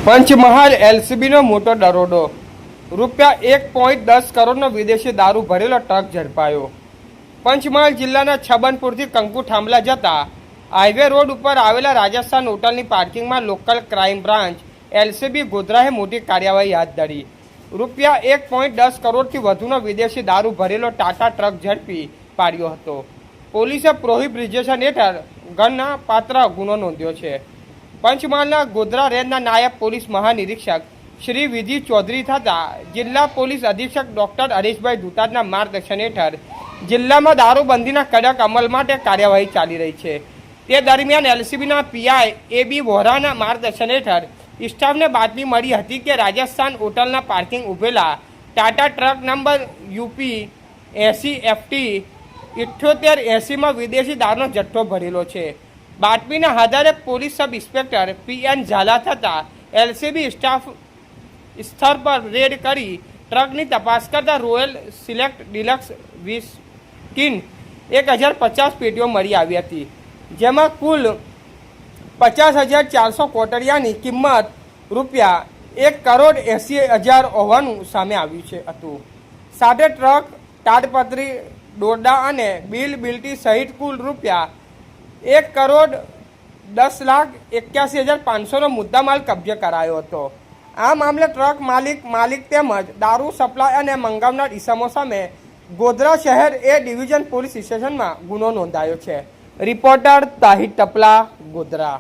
પંચમહાલ એલસીબીનો મોટો દરોડો. ₹1.10 કરોડનો વિદેશી દારૂ ભરેલો ટ્રક ઝડપાયો. પંચમહાલ જિલ્લાના છબનપુરથી કંકુ થાંભલા જતા હાઈવે રોડ ઉપર આવેલા રાજસ્થાન હોટલની પાર્કિંગમાં લોકલ ક્રાઇમ બ્રાન્ચ એલસીબી ગોધરાએ મોટી કાર્યવાહી હાથ ધરી. ₹1.10 કરોડથી વધુનો વિદેશી દારૂ ભરેલો ટાટા ટ્રક ઝડપી પાડ્યો હતો. પોલીસે પ્રોહિબિશન હેઠળ ગણનાપાત્ર ગુનો નોંધ્યો છે. પંચમહાલના ગોધરા રેન્જના નાયબ પોલીસ મહાનિરીક્ષક શ્રી વિધિ ચૌધરી થતા જિલ્લા પોલીસ અધિક્ષક ડોક્ટર હરીશભાઈ દુતારના માર્ગદર્શન હેઠળ જિલ્લામાં દારૂબંધીના કડક અમલ માટે કાર્યવાહી ચાલી રહી છે. તે દરમિયાન એલસીબીના પીઆઈ એબી વોરાના માર્ગદર્શન હેઠળ સ્ટાફને બાતમી મળી હતી કે રાજસ્થાન હોટલના પાર્કિંગ ઉભેલા Tata truck number UP 80FT 7880માં વિદેશી દારૂનો જથ્થો ભરેલો છે. બાતમીના આધારે police sub inspector PN Jhala થતા એલસીબી સ્ટાફ સ્થળ પર રેડ કરી ટ્રકની તપાસ કરતા રોયલ સિલેક્ટ ડિલક્સ વિસ્કીન 1050 પેટીઓ મળી આવી હતી, જેમાં કુલ 50,400 કોટડિયાની કિંમત ₹1,80,00,000 હોવાનું સામે આવ્યું હતું. સાથે ટ્રક, તાડપત્રી, દોરડા અને બિલ્ટી સહિત કુલ ₹1,10,81,500નો મુદ્દામાલ કબજે કરાયો હતો. આ મામલે ટ્રક માલિક તેમજ દારૂ સપ્લાય અને મંગાવનાર ઇસમો સામે ગોધરા શહેર એ ડિવિઝન પોલીસ સ્ટેશનમાં ગુનો નોંધાયો છે. રિપોર્ટર તાહિર ટપલા, ગોધરા.